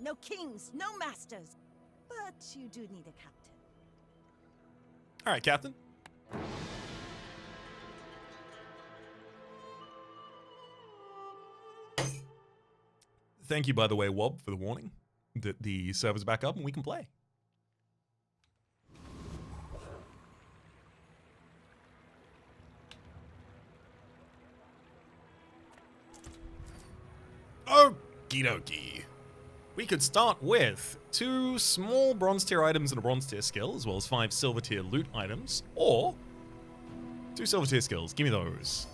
no kings, no masters. But you do need a captain. All right, Captain. Thank you, by the way, Wob, for the warning that the server's back up and we can play. Okie dokie. We could start with 2 small bronze tier items and a bronze tier skill, as well as 5 silver tier loot items, or 2 silver tier skills. Give me those.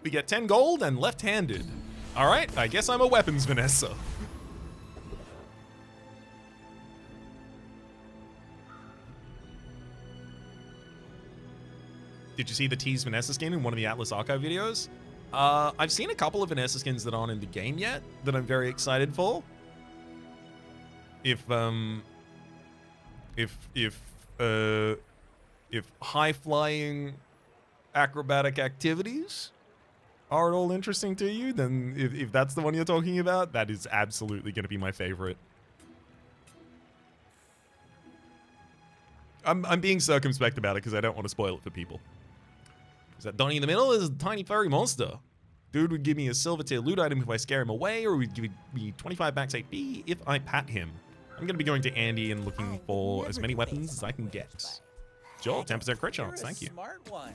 We get 10 gold and left-handed. All right, I guess I'm a weapons Vanessa. Did you see the teased Vanessa skin in one of the Atlas Archive videos? I've seen a couple of Vanessa skins that aren't in the game yet that I'm very excited for. If high-flying acrobatic activities are at all interesting to you, then if that's the one you're talking about, that is absolutely going to be my favorite. I'm being circumspect about it because I don't want to spoil it for people. Is that Donnie in the middle is a tiny furry monster. Dude would give me a silver tier loot item if I scare him away, or would give me 25 max AP if I pat him. I'm going to be going to Andy and looking for as many weapons as I can get. Joel, 10% crit chance, thank you. Smart one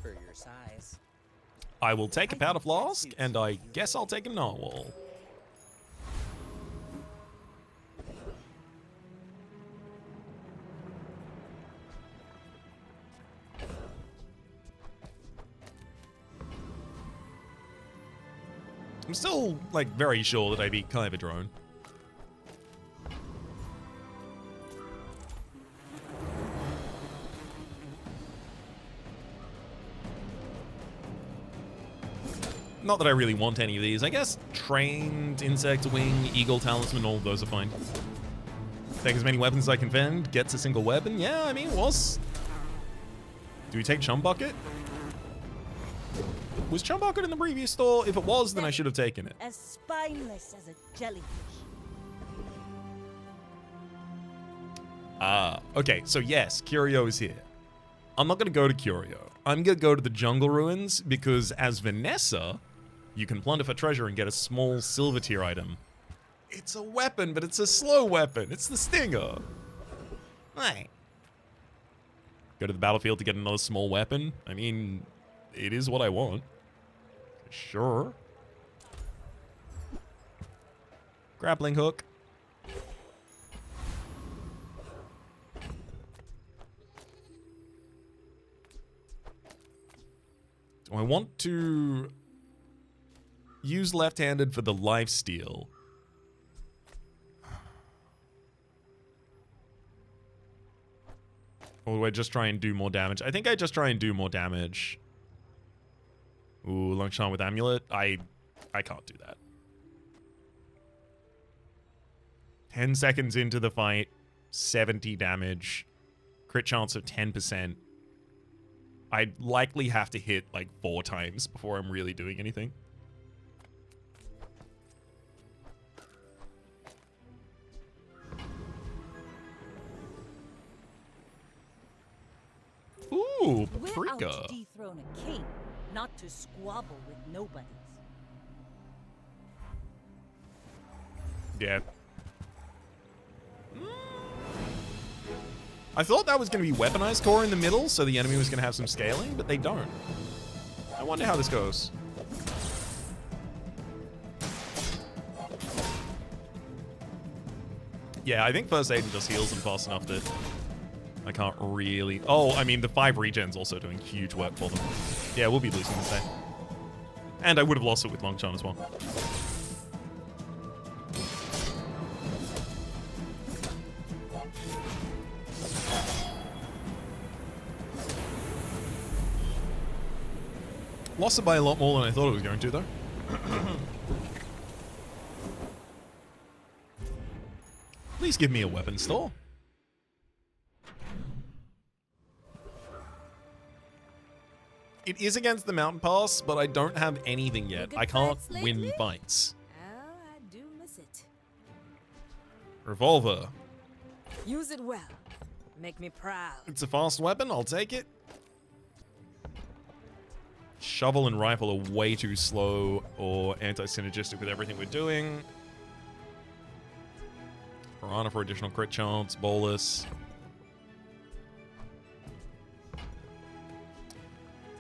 for your size. I will take a powder flask, and I guess I'll take a narwhal. I'm still, like, very sure that I beat Kyber Drone. Not that I really want any of these. I guess Trained, Insect Wing, Eagle Talisman, all of those are fine. Take as many weapons as I can fend, gets a single weapon. Yeah, I mean, it was... Do we take Chum Bucket? Was Chum Bucket in the previous store? If it was, then I should have taken it. As spineless as a jellyfish. Okay, so yes, Curio is here. I'm not going to go to Curio. I'm going to go to the Jungle Ruins because as Vanessa, you can plunder for treasure and get a small silver tier item. It's a weapon, but it's a slow weapon. It's the Stinger. Right. Go to the battlefield to get another small weapon. I mean, it is what I want. Sure. Grappling hook. Do I want to use left-handed for the lifesteal? Or do I just try and do more damage? I think I just try and do more damage. Ooh, long shot with amulet. I can't do that. 10 seconds into the fight, 70 damage, crit chance of 10%. I'd likely have to hit like 4 times before I'm really doing anything. Ooh, We're out paprika. to dethrone a king, not to squabble with nobodies. Yeah. I thought that was going to be weaponized core in the middle, so the enemy was going to have some scaling, but they don't. I wonder how this goes. Yeah, I think first aid just heals them fast enough that I can't really... Oh, I mean, the 5 regen's also doing huge work for them. Yeah, we'll be losing this day. And I would have lost it with Longchan as well. Lost it by a lot more than I thought it was going to, though. Please give me a weapon store. It is against the mountain pass, but I don't have anything yet. I can't win fights. Oh, Revolver. Use it well. Make me proud. It's a fast weapon, I'll take it. Shovel and rifle are way too slow or anti-synergistic with everything we're doing. Piranha for additional crit chance, bolus.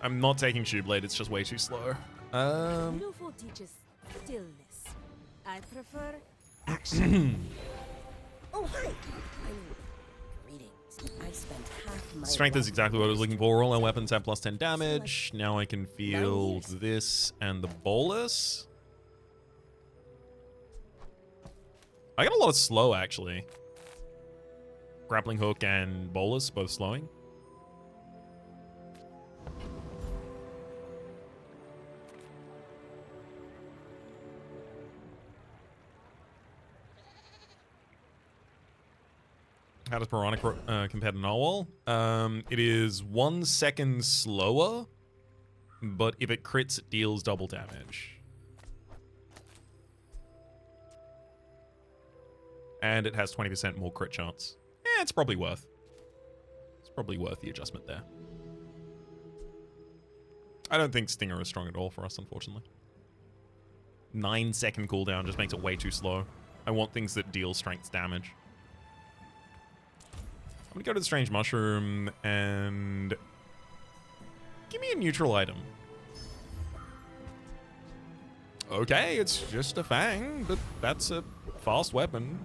I'm not taking Shoe Blade, it's just way too slow. Beautiful teaches stillness. I prefer action. Oh, hi. I mean, greetings. I spent half my Strength is life exactly what I was looking for. All our weapons have plus 10 damage. Now I can feel years. this and the bolus. I got a lot of slow, actually. Grappling hook and bolus, both slowing. How does Piranha compare to Narwhal? It is 1 second slower, but if it crits, it deals double damage. And it has 20% more crit chance. Yeah, it's probably worth. It's probably worth the adjustment there. I don't think Stinger is strong at all for us, unfortunately. 9-second cooldown just makes it way too slow. I want things that deal strength damage. I'm gonna go to the Strange Mushroom and give me a neutral item. Okay, it's just a fang, but that's a fast weapon.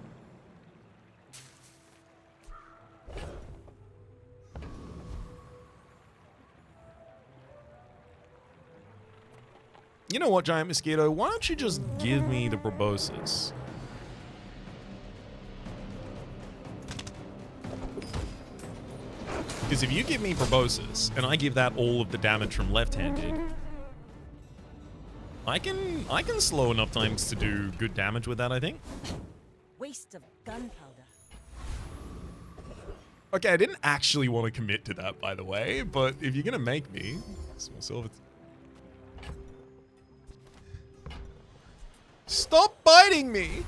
You know what, Giant Mosquito? Why don't you just give me the proboscis? Because if you give me proboscis and I give that all of the damage from left-handed, I can slow enough times to do good damage with that, I think. Waste of gunpowder. Okay, I didn't actually want to commit to that, by the way, but if you're gonna make me, small silver. Stop biting me!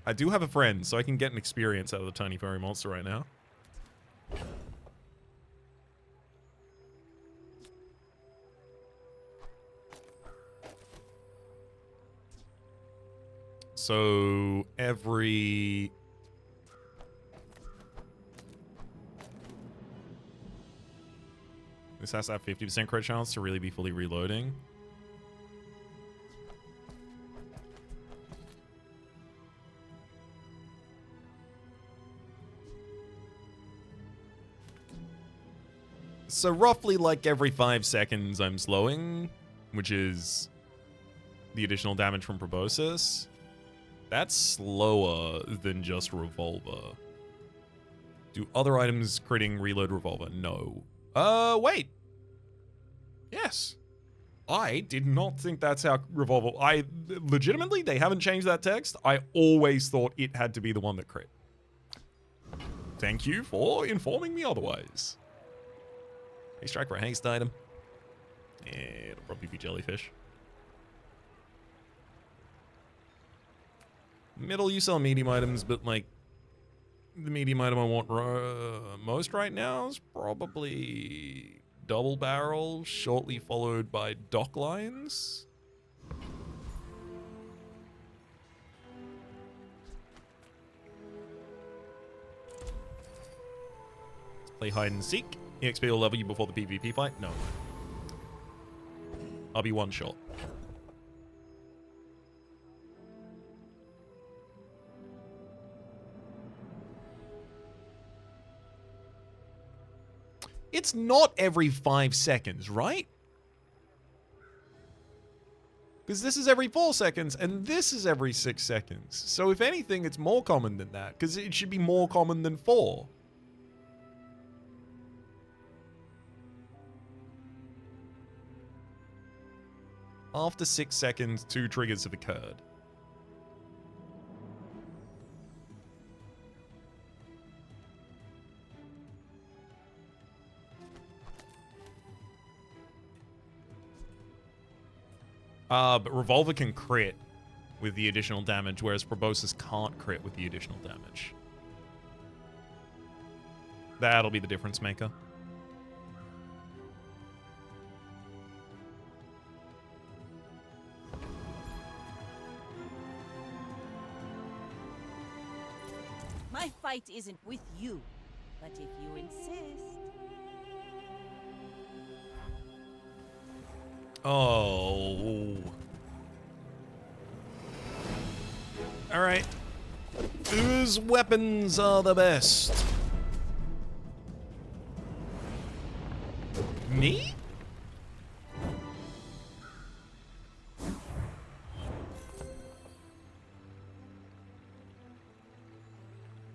I do have a friend, so I can get an experience out of the tiny furry monster right now. So every... This has to have 50% crit chance to really be fully reloading. So roughly like every 5 seconds I'm slowing, which is the additional damage from proboscis. That's slower than just revolver. Do other items critting reload revolver? No. Wait. Yes. I did not think that's how revolver... legitimately, they haven't changed that text. I always thought it had to be the one that crit. Thank you for informing me otherwise. Haste strike for a haste item. Yeah, it'll probably be jellyfish. Middle, you sell medium items, but like the medium item I want most right now is probably double barrel, shortly followed by dock lines. Let's play hide and seek. EXP will level you before the PvP fight? No. I'll be one shot. It's not every 5 seconds, right? Because this is every 4 seconds, and this is every 6 seconds. So if anything, it's more common than that, because it should be more common than 4. After 6 seconds, 2 triggers have occurred. But revolver can crit. with the additional damage, whereas Proboscis can't crit with the additional damage. That'll be the difference maker. My fight isn't with you, but if you insist. Oh. Alright. Whose weapons are the best? Me?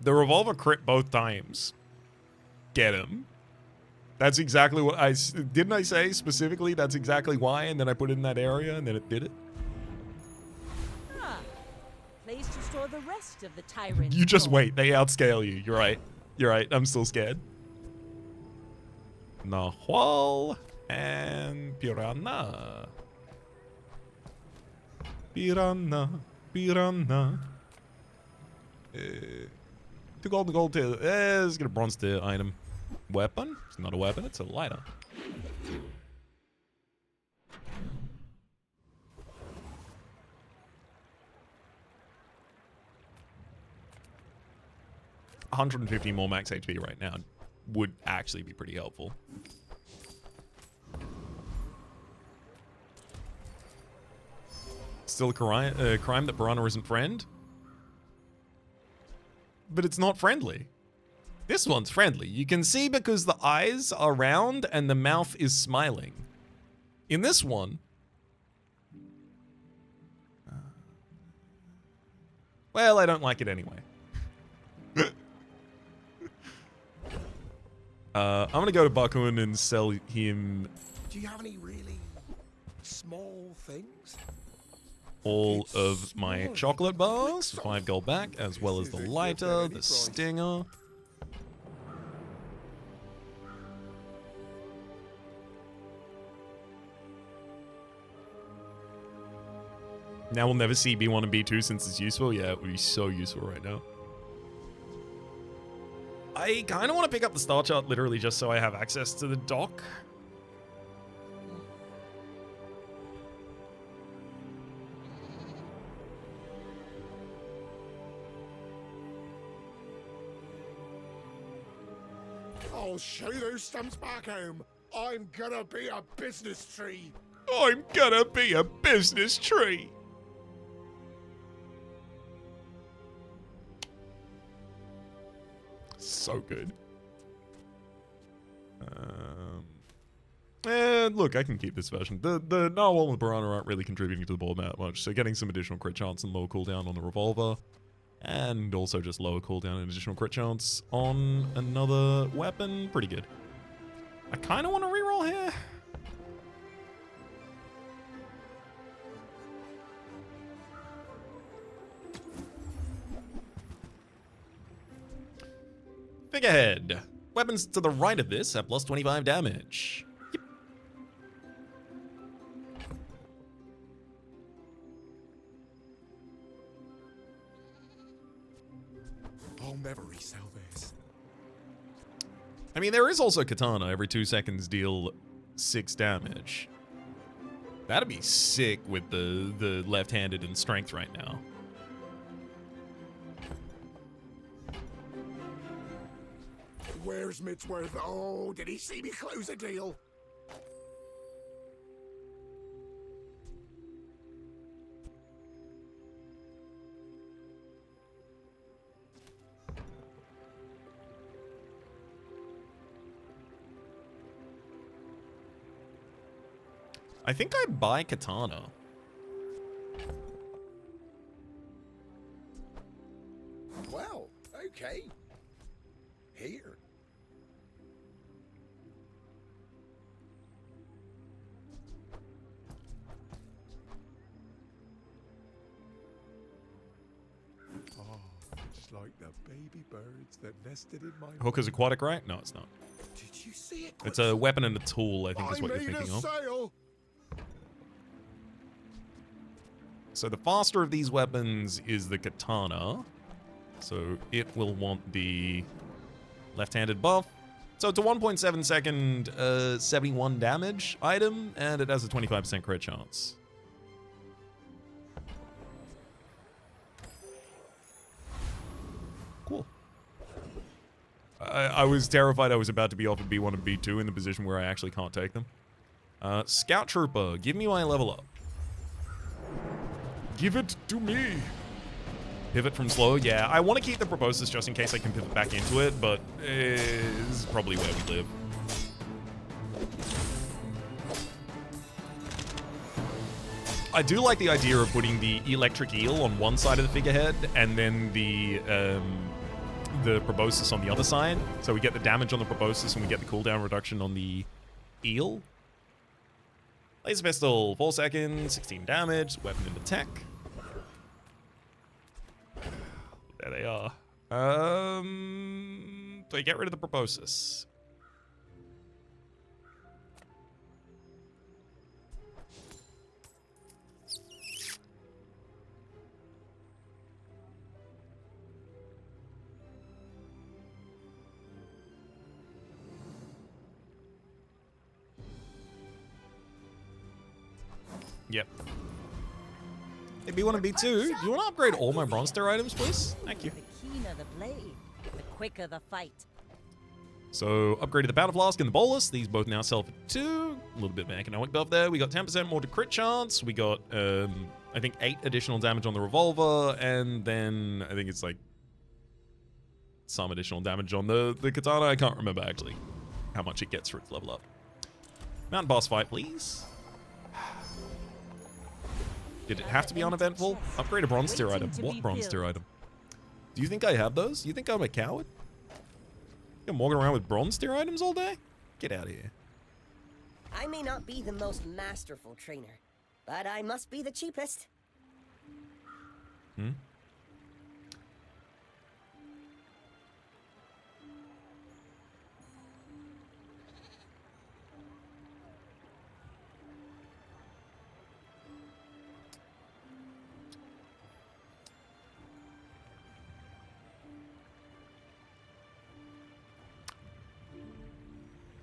The revolver crit both times. Get him. That's exactly what didn't I say specifically that's exactly why, and then I put it in that area and then it did it? Ah, place to store the rest of the tyrants. You just wait, they outscale you. You're right. You're right. I'm still scared. Nahual and Piranha. Piranha. Piranha. Two gold tail. Let's get a bronze tail item. Weapon? It's not a weapon, it's a lighter. $150 more max HP right now would actually be pretty helpful. Still a crime that Piranha isn't friend? But it's not friendly. This one's friendly. You can see because the eyes are round and the mouth is smiling. In this one... well, I don't like it anyway. I'm gonna go to Bakun and sell him... do you have any really small things? all of my chocolate bars for 5 gold back, as well as the lighter, the stinger. Now we'll never see B1 and B2 since it's useful. Yeah, it would be so useful right now. I kind of want to pick up the star chart literally just so I have access to the dock. I'll show you those stumps back home. I'm gonna be a business tree. I'm gonna be a business tree. So good. And look, I can keep this version. The Narwhal and the Piranha aren't really contributing to the board that much, so getting some additional crit chance and lower cooldown on the revolver, and also just lower cooldown and additional crit chance on another weapon, pretty good. I kind of want to reroll here. Figurehead. Weapons to the right of this have plus 25 damage. Yep. I'll never resell this. I mean, there is also Katana. Every 2 seconds deal 6 damage. That'd be sick with the left-handed and strength right now. Where's Midsworth? Oh, did he see me close a deal? I think I buy Katana. Well, okay. Here. Oh, just like the baby birds that nested in my... Hooker's aquatic, right? No, it's not. Did you see it? It's a weapon and a tool, I think is what you're I made thinking a of. sale. So the faster of these weapons is the katana. So it will want the left-handed buff. So it's a 1.7 second 71 damage item, and it has a 25% crit chance. Cool. I was terrified I was about to be offered B1 and B2 in the position where I actually can't take them. Scout Trooper, give me my level up. Give it to me. Pivot from slow, yeah. I want to keep the Proboscis just in case I can pivot back into it, but this is probably where we live. I do like the idea of putting the electric eel on one side of the figurehead and then the Proboscis on the other side. So we get the damage on the Proboscis and we get the cooldown reduction on the eel. Laser pistol, 4 seconds, 16 damage, weapon into tech. There they are. So you get rid of the Proboscis. Yep. Hey, B1 and B2, do you want to upgrade all my bronze tier items, please? Thank you. The keener the blade, the quicker the fight. So, upgraded the Powder Flask and the Bolus. These both now sell for 2. A little bit of an economic buff there. We got 10% more to crit chance. We got, I think, 8 additional damage on the Revolver. And then, I think it's like some additional damage on the Katana. I can't remember, actually, how much it gets for its level up. Mountain boss fight, please. Did it have to be uneventful? Upgrade a bronze tier item. What bronze tier item? Do you think I have those? You think I'm a coward? I'm walking around with bronze tier items all day? Get out of here. I may not be the most masterful trainer, but I must be the cheapest. Hmm?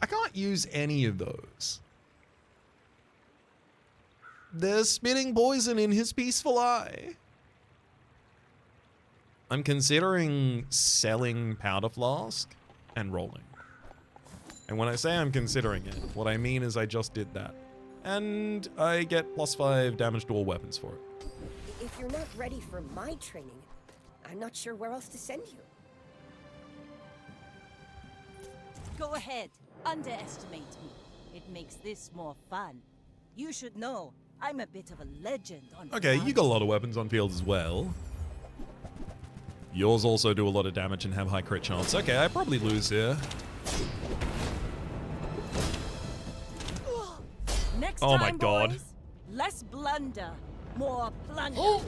I can't use any of those. There's spitting poison in his peaceful eye. I'm considering selling Powder Flask and rolling. And when I say I'm considering it, what I mean is I just did that. And I get +5 damage to all weapons for it. If you're not ready for my training, I'm not sure where else to send you. Go ahead, underestimate me. It makes this more fun. You should know, I'm a bit of a legend on Okay, Bazaar. you got a lot of weapons on field as well. Yours also do a lot of damage and have high crit chance. Okay, I probably lose here. Next Oh time, my God. boys, less blunder, more plunder. Oh!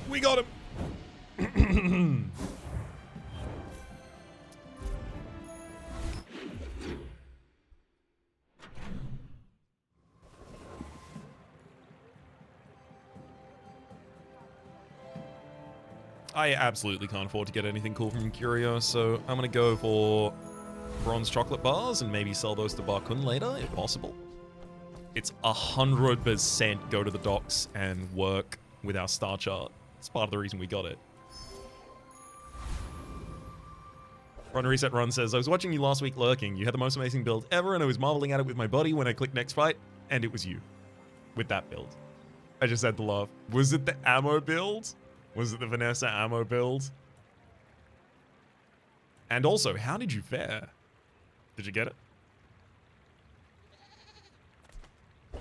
We got him! I absolutely can't afford to get anything cool from Curio, so I'm gonna go for bronze chocolate bars and maybe sell those to Barkun later, if possible. It's 100% go to the docks and work with our star chart. It's part of the reason we got it. Run Reset Run says, I was watching you last week lurking. You had the most amazing build ever, and I was marveling at it with my buddy when I clicked next fight, and it was you. With that build. I just had to laugh. Was it the ammo build? Was it the Vanessa ammo build? And also, how did you fare? Did you get it? I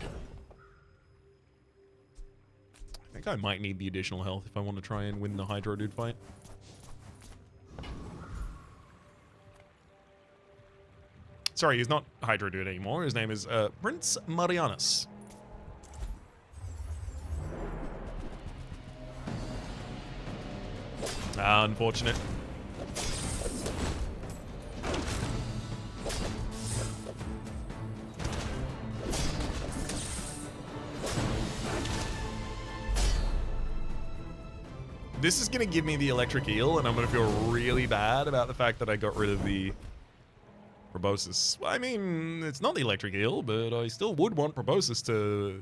think I might need the additional health if I want to try and win the Hydro Dude fight. Sorry, he's not Hydro Dude anymore. His name is Prince Marianus. Unfortunate. This is going to give me the electric eel, and I'm going to feel really bad about the fact that I got rid of the proboscis. I mean, it's not the electric eel, but I still would want proboscis to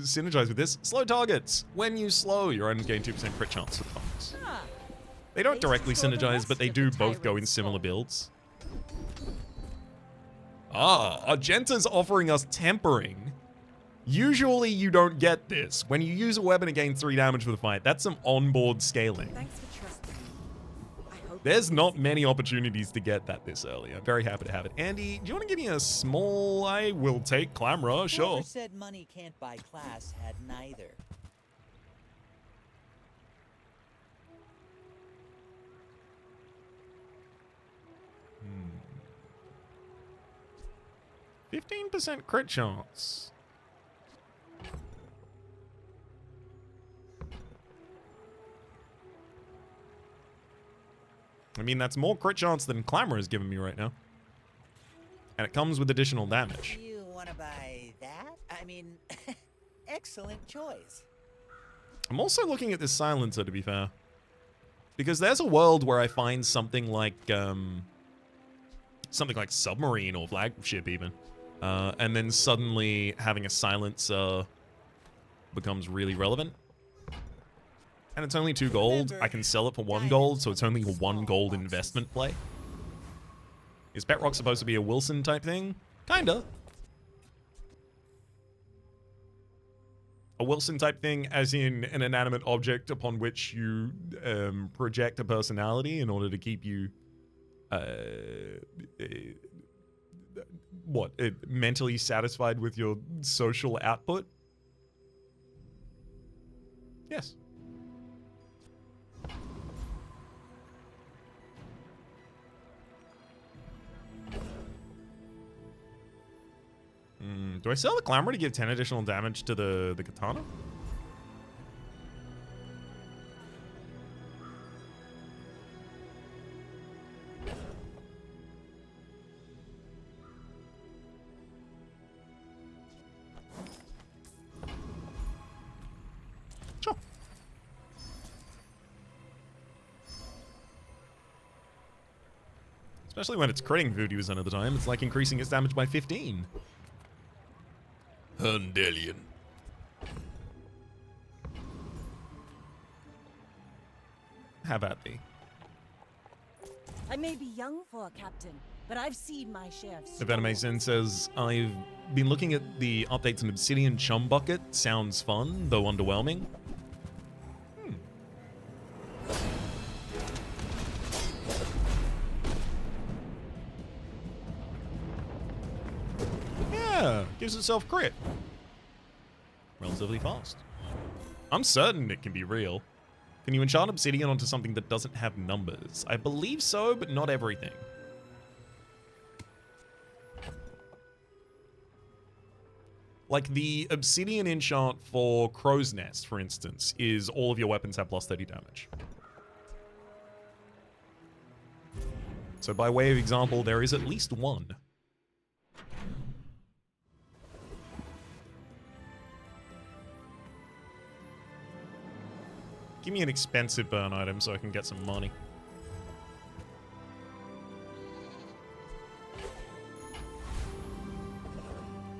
synergize with this. Slow targets. When you slow, your items gain 2% crit chance for the funks. Ah, They don't They directly control the synergize, rest but they of do the both go in tyrant's similar soul. builds. Ah, Argenta's offering us tempering. Usually you don't get this. When you use a weapon to gain 3 damage for the fight, that's some onboard scaling. Thanks for trusting me. I hope There's not many opportunities to get that this early. I'm very happy to have it. Andy, do you want to give me a small... I will take Clamra, sure. Whoever said money can't buy class had neither. Hmm. 15% crit chance. I mean, that's more crit chance than Clamor is giving me right now. And it comes with additional damage. You want to buy that? I mean, excellent choice. I'm also looking at this silencer, to be fair. Because there's a world where I find something like submarine or flagship even. And then suddenly having a silencer becomes really relevant. And it's only 2 gold. I can sell it for 1 gold, so it's only a 1 gold investment play. Is Petrock supposed to be a Wilson type thing? Kinda. A Wilson type thing as in an inanimate object upon which you project a personality in order to keep you mentally satisfied with your social output? Yes. Do I sell the Clamor to give 10 additional damage to the katana? Sure. Especially when it's critting voodoo some of the time. It's like increasing its damage by 15. Hundelian. How about thee? I may be young for a captain, but I've seen my share of If Anime Sen says, I've been looking at the updates on Obsidian Chum Bucket. Sounds fun, though underwhelming. Yeah, gives itself crit. Relatively fast. I'm certain it can be real. Can you enchant Obsidian onto something that doesn't have numbers? I believe so, but not everything. Like the Obsidian enchant for Crow's Nest, for instance, is all of your weapons have plus 30 damage. So by way of example, there is at least one. Give me an expensive burn item so I can get some money.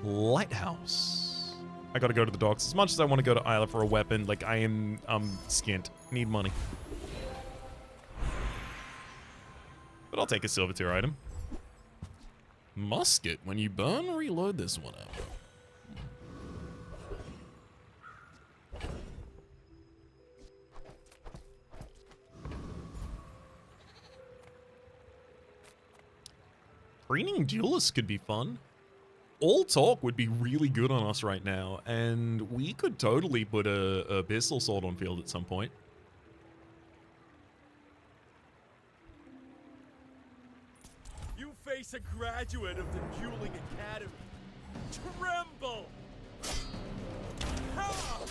Lighthouse. I gotta go to the docks. As much as I want to go to Isla for a weapon, like I'm skint. Need money. But I'll take a silver tier item. Musket. When you burn, reload this one out. Preening Duelist could be fun. All talk would be really good on us right now, and we could totally put a pistol sword on field at some point. You face a graduate of the Dueling Academy. Tremble! Ah!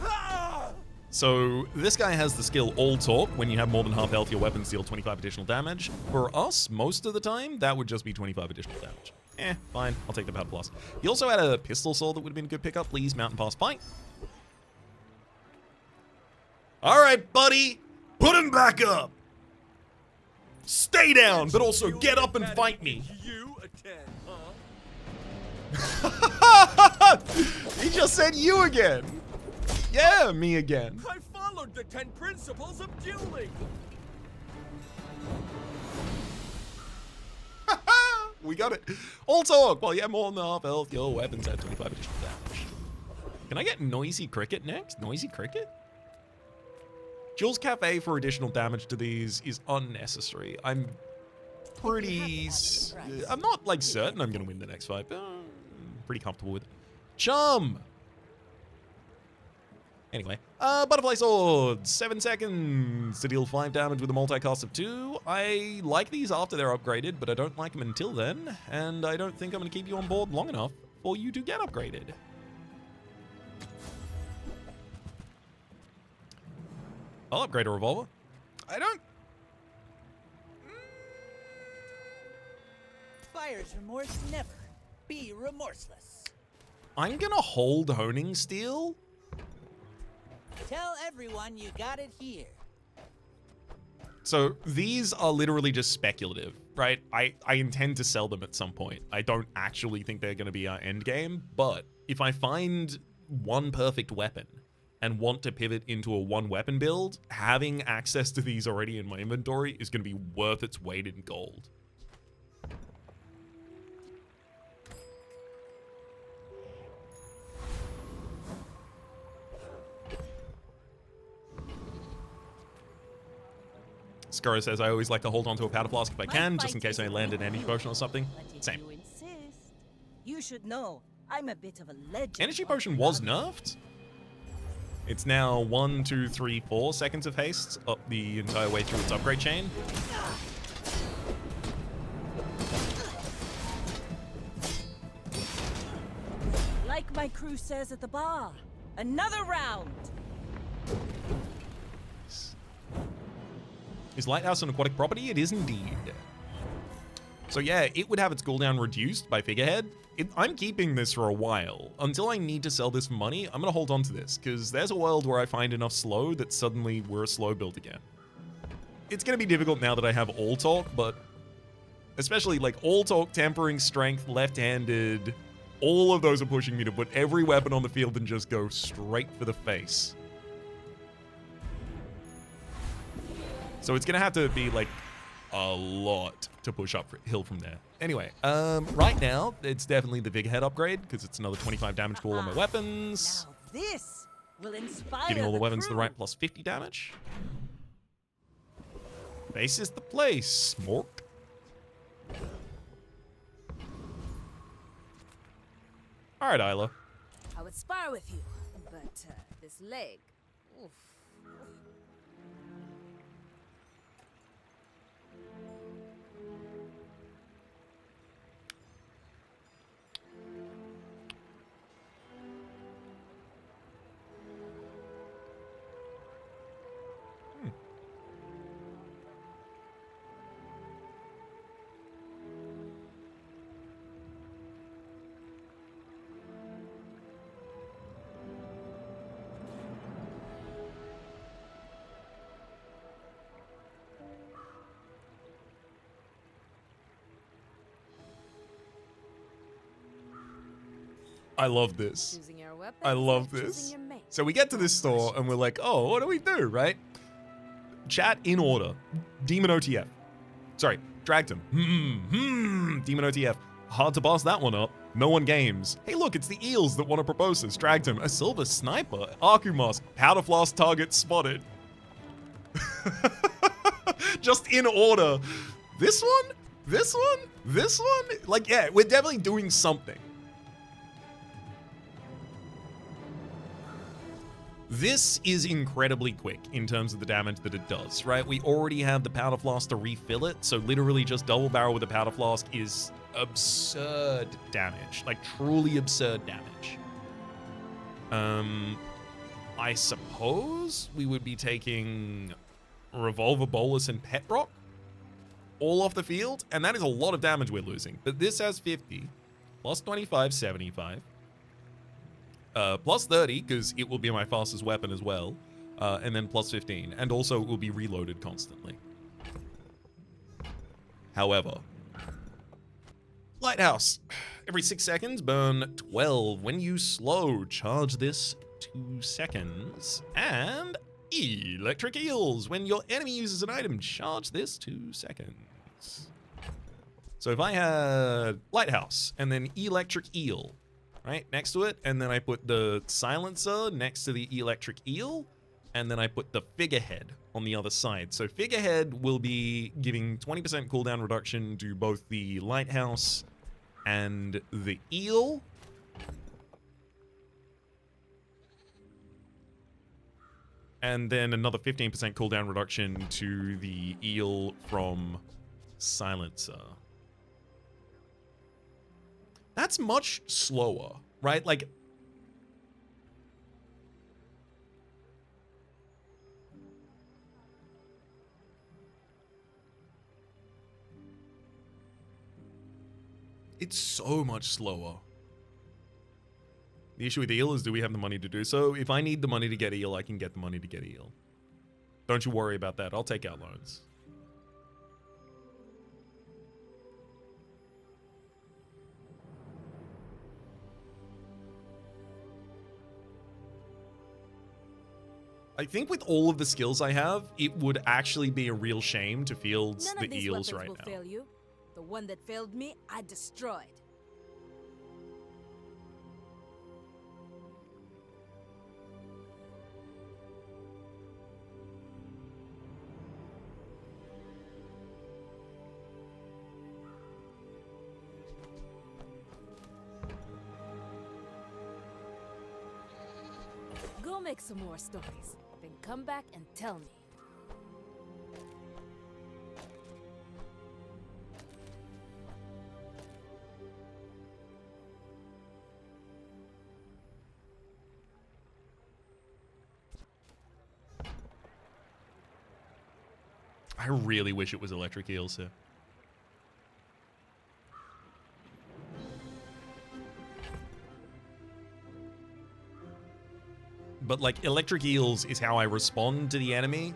Ah! So this guy has the skill All Talk. When you have more than half health, your weapons deal 25 additional damage. For us, most of the time, that would just be 25 additional damage. Fine. I'll take the Powder Plus. He also had a pistol sword that would have been a good pickup. Please, Mountain Pass Fight. All right, buddy. Put him back up. Stay down, but also get up and fight me. You attend, huh? He just said you again. Yeah, me again. I followed the 10 principles of dueling. We got it. All talk. While you have more than half health, your weapons add 25 additional damage. Can I get Noisy Cricket next? Noisy Cricket? Jules Cafe for additional damage to these is unnecessary. I'm not like certain I'm gonna win the next fight, but I'm pretty comfortable with it. Chum! Anyway, Butterfly Sword, 7 seconds to deal 5 damage with a multi-cast of 2. I like these after they're upgraded, but I don't like them until then, and I don't think I'm gonna keep you on board long enough for you to get upgraded. I'll upgrade a revolver. I don't... Buyer's remorse never. Be remorseless. I'm gonna hold Honing Steel. Tell everyone you got it here. So these are literally just speculative, right? I intend to sell them at some point. I don't actually think they're gonna be our end game, but if I find one perfect weapon and want to pivot into a one weapon build, having access to these already in my inventory is going to be worth its weight in gold. Scurra says, I always like to hold on to a powder flask if I can, just in case I land an energy potion or something. But if Same. you insist, you should know I'm a bit of a legend. Energy of potion was London. nerfed. It's now 1, 2, 3, 4 seconds of haste up the entire way through its upgrade chain. Like my crew says at the bar, another round. Is Lighthouse an aquatic property? It is indeed. So yeah, it would have its cooldown reduced by Figurehead. I'm keeping this for a while. Until I need to sell this for money, I'm gonna hold on to this, because there's a world where I find enough slow that suddenly we're a slow build again. It's gonna be difficult now that I have all talk, but especially like all talk, tempering, strength, left-handed, all of those are pushing me to put every weapon on the field and just go straight for the face. So it's gonna have to be like a lot to push up hill from there. Anyway, right now, it's definitely the Figurehead upgrade, because it's another 25 damage to all of my weapons. Now this will inspire Giving all the weapons crew. the right plus 50 damage. Base is the place, Smork. Alright, Isla. I would spar with you, but this leg. Oof. I love this. Choosing your weapon. I love choosing this. your mate. So we get to this store and we're like, oh, what do we do, right? Chat in order. Demon OTF. Sorry, Dragton. Demon OTF. Hard to boss that one up. No one games. Hey, look, it's the eels that want to propose this. Dragton. A silver sniper. Arkumask. Powder flask target spotted. Just in order. This one? This one? This one? Like, yeah, we're definitely doing something. This is incredibly quick in terms of the damage that it does, right? We already have the powder flask to refill it, so literally just double barrel with a powder flask is absurd damage, like truly absurd damage. I suppose we would be taking Revolver Bolus and Pet Rock all off the field, and that is a lot of damage we're losing. But this has 50, plus 25, 75. Plus 30, because it will be my fastest weapon as well. and then plus 15. And also, it will be reloaded constantly. However, Lighthouse. Every 6 seconds, burn 12. When you slow, charge this 2 seconds. And electric eels. When your enemy uses an item, charge this 2 seconds. So if I had Lighthouse and then electric eel, right, next to it, and then I put the silencer next to the electric eel, and then I put the figurehead on the other side. So figurehead will be giving 20% cooldown reduction to both the Lighthouse and the eel. And then another 15% cooldown reduction to the eel from silencer. That's much slower, right? Like, it's so much slower. The issue with eel is, do we have the money to do so? If I need the money to get eel, I can get the money to get eel. Don't you worry about that. I'll take out loans. I think with all of the skills I have, it would actually be a real shame to field None the of these eels weapons right will now. fail you. The one that failed me, I destroyed. Go make some more stories, then come back and tell me. I really wish it was electric eels here. But like, electric eels is how I respond to the enemy.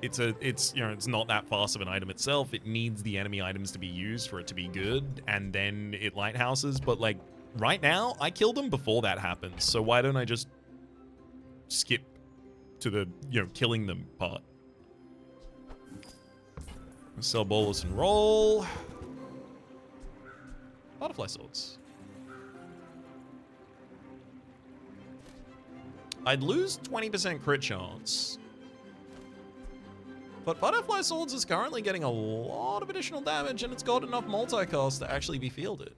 It's you know, it's not that fast of an item itself. It needs the enemy items to be used for it to be good, and then it lighthouses. But like, right now, I killed them before that happens. So why don't I just skip to the, you know, killing them part? Sell bolus and roll. Butterfly swords. I'd lose 20% crit chance. But Butterfly Swords is currently getting a lot of additional damage, and it's got enough multicast to actually be fielded.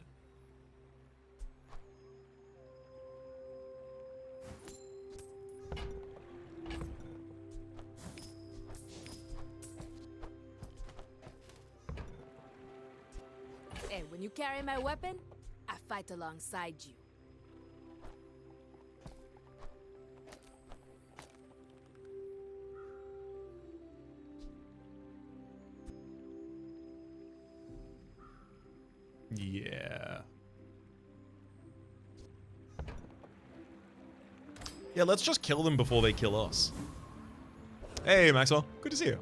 And when you carry my weapon, I fight alongside you. Yeah. Yeah, let's just kill them before they kill us. Hey, Maxwell. Good to see you.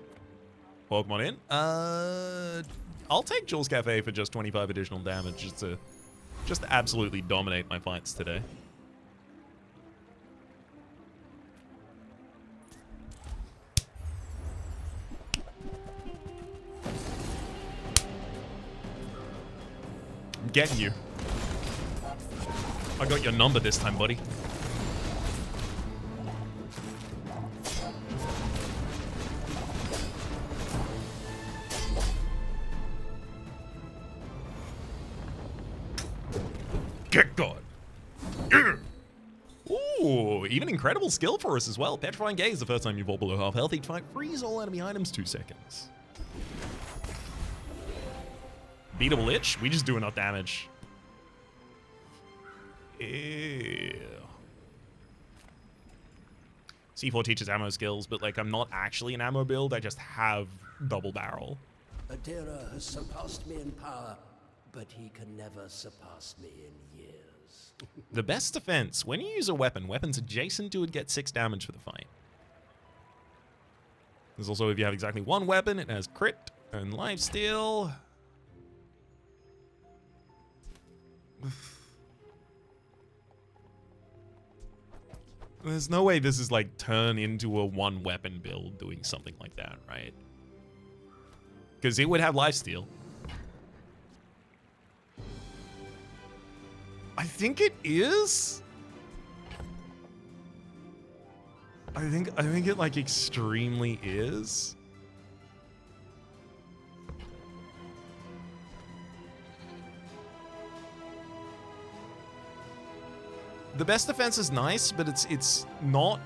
Pokemon in. I'll take Jules Cafe for just 25 additional damage just to absolutely dominate my fights today. I'm getting you. I got your number this time, buddy. Get God. Yeah. Ooh, even incredible skill for us as well. Petrifying Gaze, the first time you fall below half health, each fight freeze all enemy items 2 seconds. Beatable Itch, we just do enough damage. Ew. C4 teaches ammo skills, but like, I'm not actually an ammo build, I just have double barrel. Adira has surpassed me in power, but he can never surpass me in years. The best defense. When you use a weapon, weapons adjacent to it get 6 damage for the fight. There's also, if you have exactly one weapon, it has crit and lifesteal. There's no way this is like turn into a one weapon build doing something like that, right? Because it would have lifesteal. I think it is. I think it like extremely is. The best defense is nice, but it's not.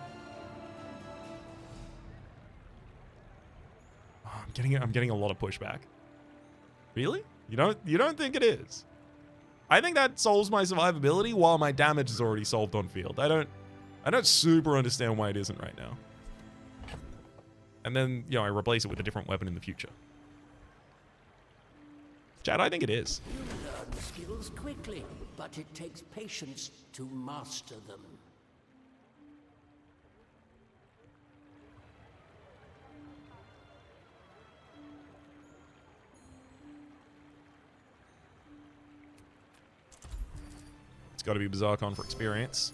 Oh, I'm getting a lot of pushback. Really? You don't think it is? I think that solves my survivability while my damage is already solved on field. I don't super understand why it isn't right now. And then, you know, I replace it with a different weapon in the future. Chad, I think it is. You learn skills quickly, but it takes patience to master them. It's got to be Bazaar Con for experience.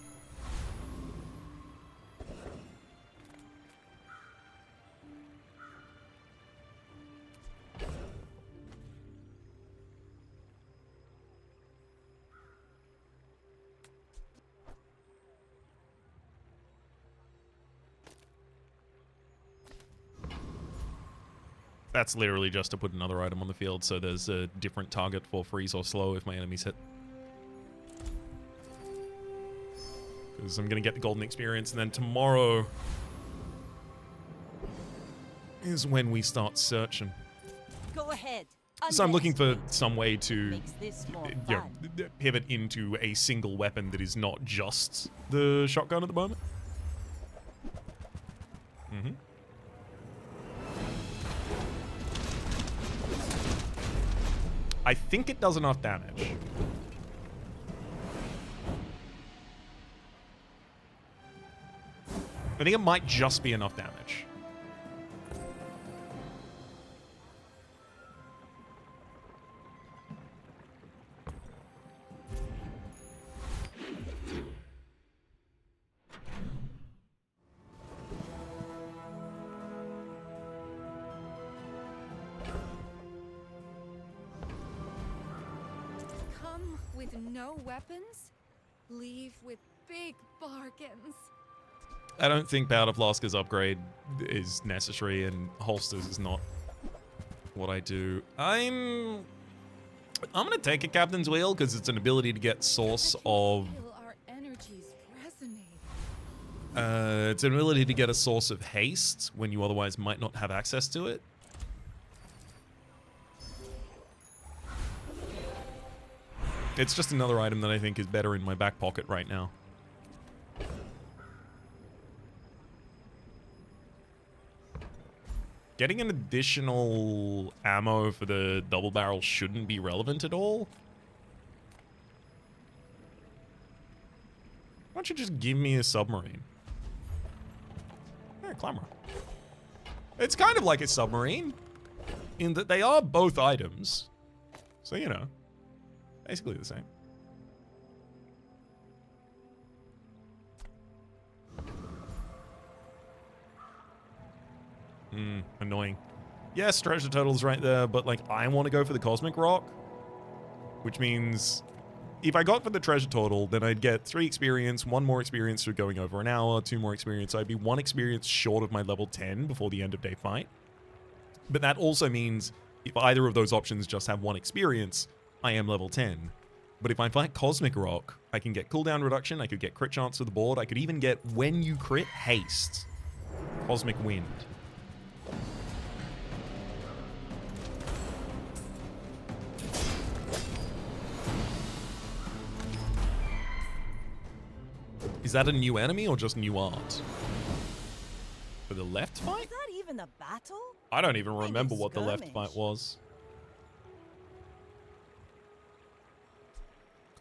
That's literally just to put another item on the field, so there's a different target for freeze or slow if my enemies hit. Because I'm going to get the golden experience, and then tomorrow is when we start searching. Go ahead. So I'm looking for Underestimate. some way to Makes this more you know, fun. pivot into a single weapon that is not just the shotgun at the moment. Mm-hmm. I think it does enough damage. I think it might just be enough damage. Come with no weapons, leave with big bargains. I don't think Powder Flasker's upgrade is necessary, and holsters is not what I do. I'm gonna take a Captain's Wheel because it's an ability to get source of. Feel our energies resonate. It's an ability to get a source of haste when you otherwise might not have access to it. It's just another item that I think is better in my back pocket right now. Getting an additional ammo for the double barrel shouldn't be relevant at all. Why don't you just give me a submarine? Yeah, clamor. It's kind of like a submarine in that they are both items. So, you know, basically the same. Annoying. Yes, treasure total's right there, but like I want to go for the cosmic rock, which means if I got for the treasure total, then I'd get 3 experience, 1 more experience for going over an hour, 2 more experience. So I'd be 1 experience short of my level 10 before the end of day fight. But that also means if either of those options just have 1 experience, I am level 10. But if I fight cosmic rock, I can get cooldown reduction, I could get crit chance to the board, I could even get when you crit haste. Cosmic wind. Is that a new enemy or just new art? For the left fight? Is that even a battle? I don't even Like a remember what the left skirmish. fight was.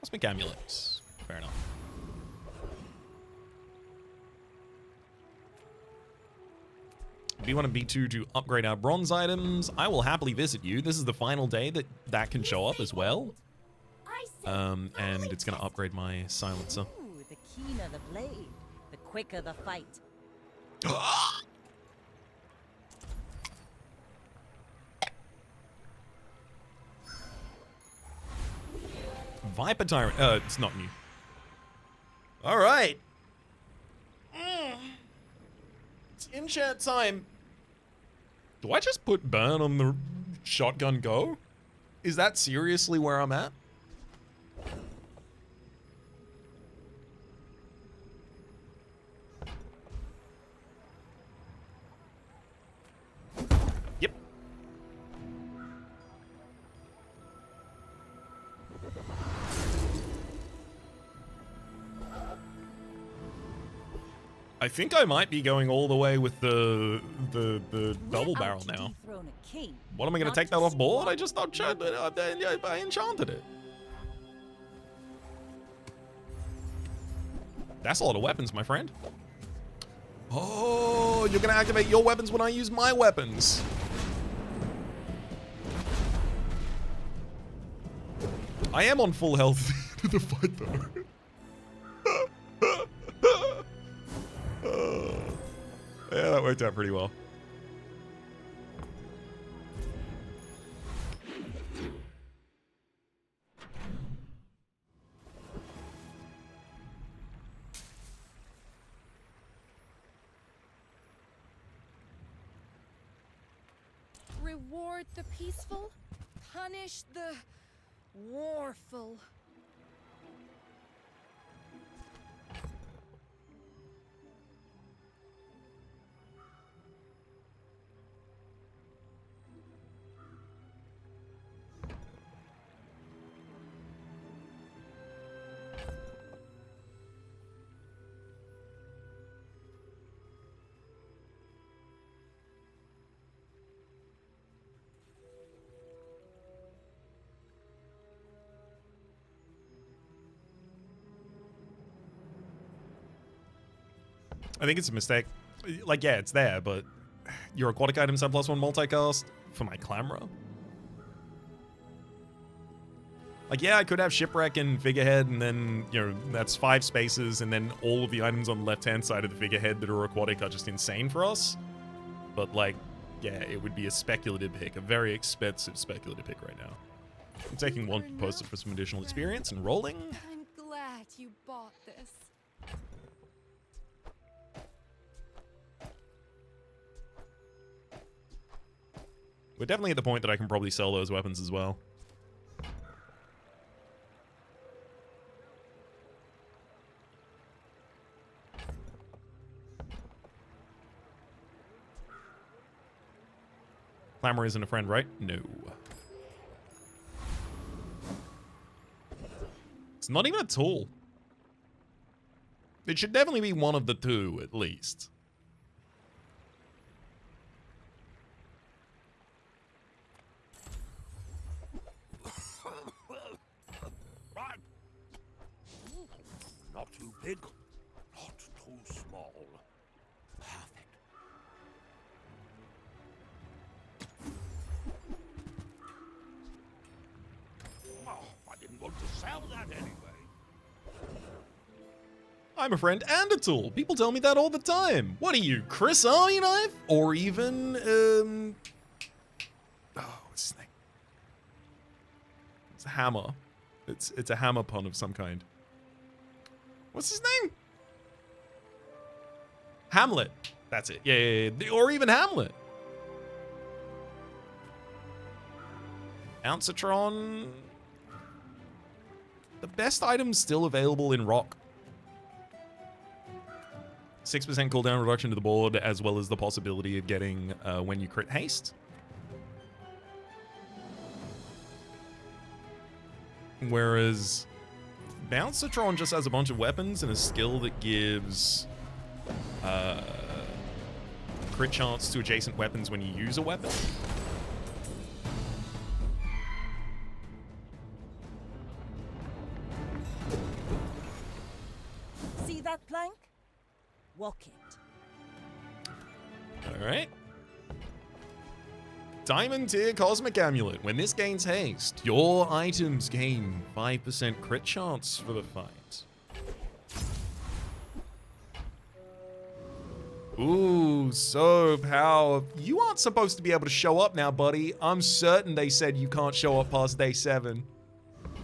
Cosmic Amulet. Fair enough. B1 and B2 to upgrade our bronze items. I will happily visit you. This is the final day that can show up as well. And it's going to upgrade my silencer. Ooh, the keener the blade, the quicker the fight. Viper Tyrant. It's not new. All right. It's enchant time. Do I just put burn on the shotgun go? Is that seriously where I'm at? Yep. I think I might be going all the way with the double barrel now. What, am I going to take that off board? I just thought I enchanted it. That's a lot of weapons, my friend. Oh, you're going to activate your weapons when I use my weapons. I am on full health to the fight, though. Yeah, that worked out pretty well. Reward the peaceful, punish the warful. I think it's a mistake. Like, yeah, it's there, but your aquatic items have +1 multicast for my Clamora. Like, yeah, I could have Shipwreck and Figurehead, and then, you know, that's 5 spaces, and then all of the items on the left-hand side of the Figurehead that are aquatic are just insane for us. But, like, yeah, it would be a speculative pick, a very expensive speculative pick right now. I'm taking 1 poster for some additional experience and rolling. I'm glad you bought this. We're definitely at the point that I can probably sell those weapons as well. Clamor isn't a friend, right? No. It's not even a tool. It should definitely be one of the two, at least. Not too big, not too small. Perfect. Oh, I didn't want to sell that anyway. I'm a friend and a tool. People tell me that all the time. What are you, Chris Army Knife? Or even, oh, what's his name? It's a hammer. It's a hammer pun of some kind. What's his name? Hamlet. That's it. Yeah. Or even Hamlet. Ouncitron. The best item's still available in Rock. 6% cooldown reduction to the board, as well as the possibility of getting when you crit haste. Whereas Bouncitron just has a bunch of weapons and a skill that gives crit chance to adjacent weapons when you use a weapon. that plank? Walk it. All right. Diamond tier Cosmic Amulet. When this gains haste, your items gain 5% crit chance for the fight. Ooh, so power. You aren't supposed to be able to show up now, buddy. I'm certain they said you can't show up past day 7.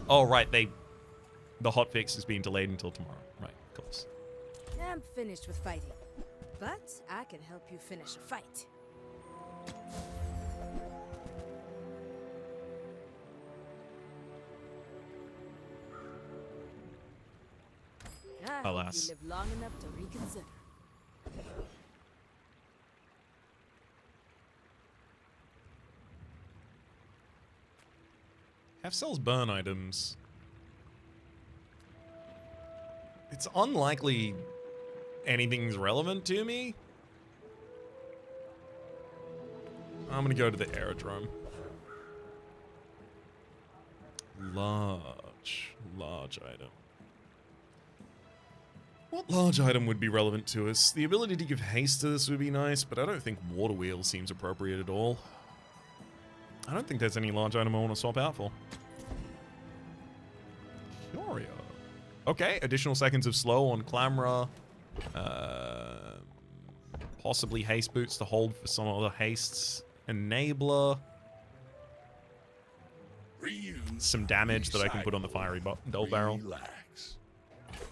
Oh, right. The hotfix is being delayed until tomorrow. Right, of course. I'm finished with fighting, but I can help you finish a fight. I hope Alas. you live long enough to reconsider. Have cells burn items. It's unlikely anything's relevant to me. I'm gonna go to the aerodrome. Large item. What large item would be relevant to us? The ability to give haste to this would be nice, but I don't think water wheel seems appropriate at all. I don't think there's any large item I want to swap out for. Curio. Okay, additional seconds of slow on Clamora. Possibly haste boots to hold for some other hastes. Enabler. Reuse. Some damage that I can put on the fiery double barrel. Relax.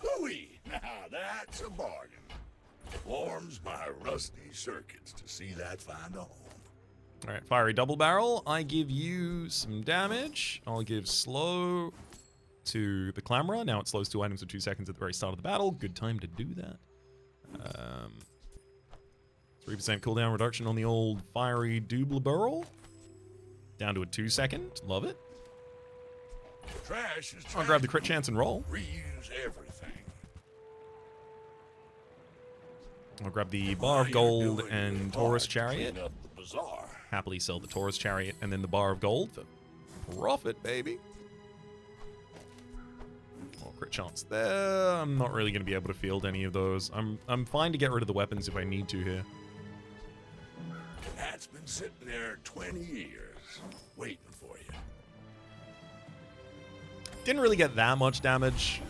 Hooey! Now that's a bargain. Warms my rusty circuits to see that find a home. Alright, fiery double barrel. I give you some damage. I'll give slow to the Clamora. Now it slows 2 items for 2 seconds at the very start of the battle. Good time to do that. 3% cooldown reduction on the old fiery double barrel. Down to a 2-second. Love it. Trash is trash. I'll grab the crit chance and roll. Reuse everything. I'll grab the bar of gold and Taurus Clean chariot. up the bazaar. Happily sell the Taurus chariot and then the bar of gold for profit, baby. More crit chance there. I'm not really going to be able to field any of those. I'm fine to get rid of the weapons if I need to here. That's been sitting there 20 years, waiting for you. Didn't really get that much damage.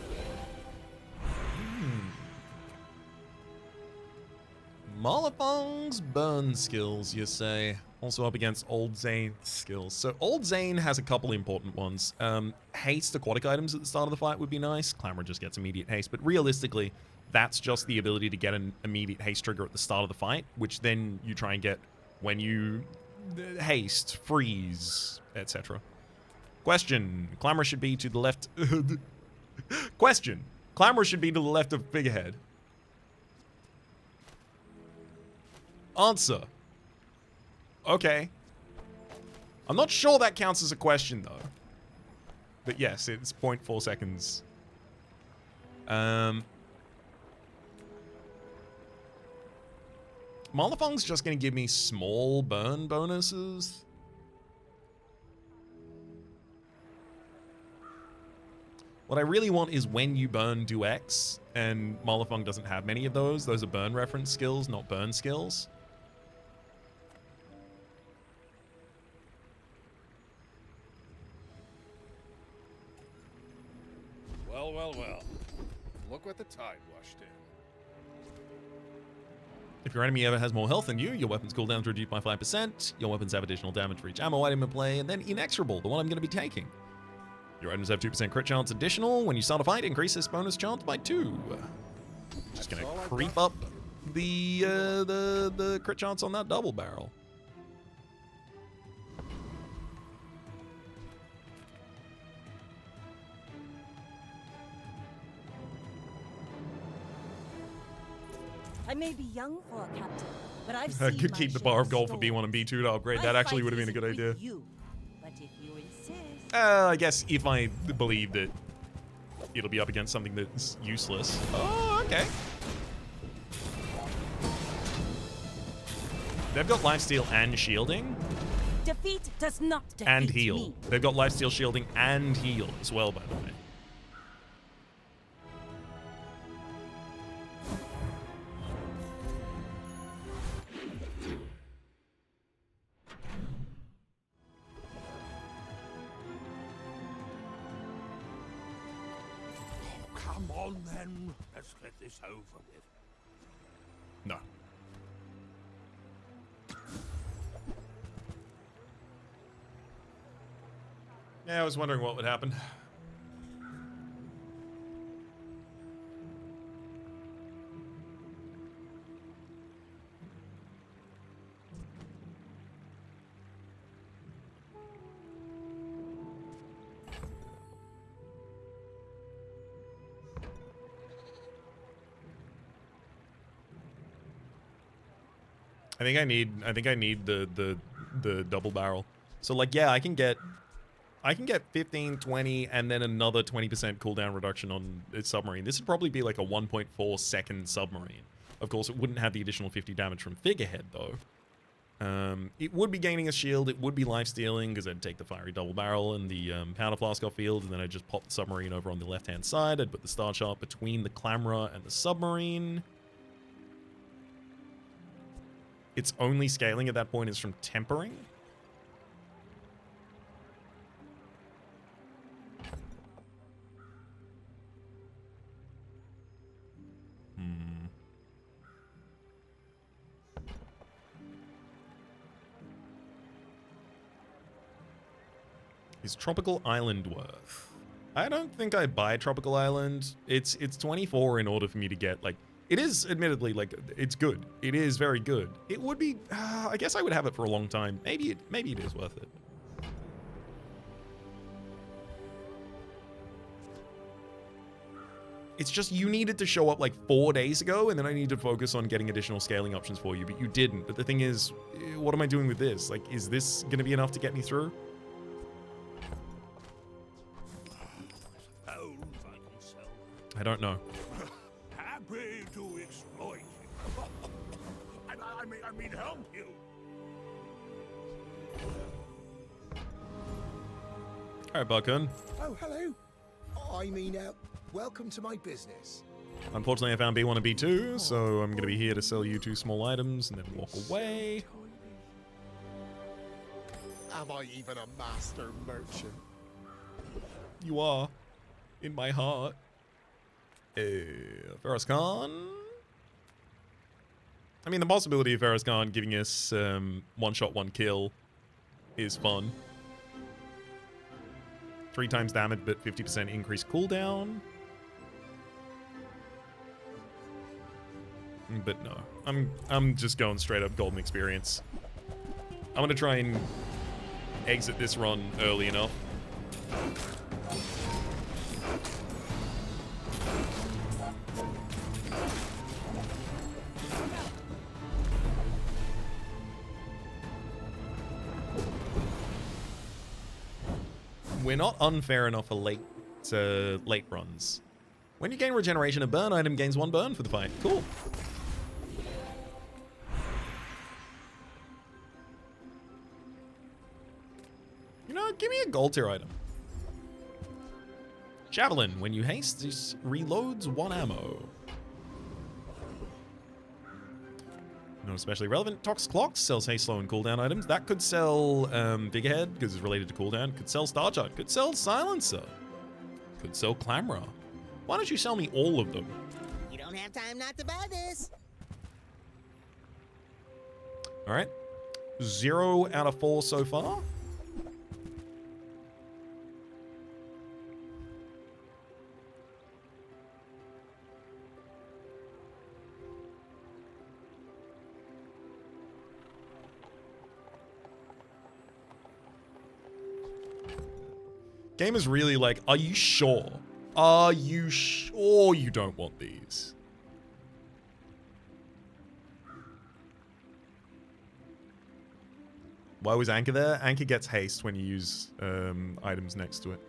Malafong's burn skills, you say. Also up against Old Zane's skills. So Old Zane has a couple important ones. Haste aquatic items at the start of the fight would be nice. Clamor just gets immediate haste. But realistically, that's just the ability to get an immediate haste trigger at the start of the fight, which then you try and get when you haste, freeze, etc. Question. Clamor should be to the left. Question. Clamor should be to the left of Figurehead. Answer. Okay. I'm not sure that counts as a question, though. But yes, it's 0.4 seconds. Malafong's just going to give me small burn bonuses. What I really want is when you burn, do X. And Malafong doesn't have many of those. Those are burn reference skills, not burn skills. Well. Look what the tide washed in. If your enemy ever has more health than you, your weapon's cooldown's reduced by 5%. Your weapons have additional damage for each ammo item in play, and then Inexorable, the one I'm going to be taking. Your items have 2% crit chance additional. When you start a fight, increase this bonus chance by 2. Just going to creep up the crit chance on that double barrel. I may be young for a captain, but I've I seen could my keep the share bar of of gold for storms. B1 and B2 to upgrade. My That actually fight would have been a isn't good idea. with you, but if you insist. I guess if I believe that it'll be up against something that's useless. Oh, okay. They've got lifesteal and shielding. Defeat does not defeat And heal. me. They've got lifesteal, shielding, and heal as well, by the way. Come on then, let's get this over with. No. Yeah, I was wondering what would happen. I think I need the double barrel. So like yeah, I can get 15, 20, and then another 20% cooldown reduction on its submarine. This would probably be like a 1.4 second submarine. Of course, it wouldn't have the additional 50 damage from figurehead though. It would be gaining a shield. It would be life stealing because I'd take the fiery double barrel and the powder flask off field, and then I'd just pop the submarine over on the left hand side. I'd put the star shot between the Clamora and the submarine. Its only scaling at that point is from tempering. Is Tropical Island worth? I don't think I buy Tropical Island. It's 24 in order for me to get, like, it is admittedly, like, it's good. It is very good. It would be, I guess I would have it for a long time. Maybe it is worth it. It's just you needed to show up like 4 days ago, and then I need to focus on getting additional scaling options for you, but you didn't. But the thing is, what am I doing with this? Like, is this going to be enough to get me through? I don't know. Happy to exploit you. I mean help you. Alright, Buckhorn. Oh, hello. I mean, welcome to my business. Unfortunately, I found B1 and B2, so I'm going to be here to sell you 2 small items and then walk away. Am I even a master merchant? You are. In my heart. Ferris Khan. I mean, the possibility of Ferris Khan giving us one shot, one kill is fun. 3 times damage, but 50% increased cooldown. But no, I'm just going straight up golden experience. I'm gonna try and exit this run early enough. We're not unfair enough for late runs. When you gain regeneration, a burn item gains 1 burn for the fight. Cool. You know, give me a gold tier item. Javelin. When you haste, this reloads 1 ammo. Not especially relevant. Tox Clocks sells haste, slow, and cooldown items. That could sell Figurehead because it's related to cooldown. Could sell Starchart. Could sell Silencer. Could sell Clamora. Why don't you sell me all of them? You don't have time not to buy this. All right. 0 out of 4 so far. Game is really like, are you sure? Are you sure you don't want these? Why was Anchor there? Anchor gets haste when you use items next to it.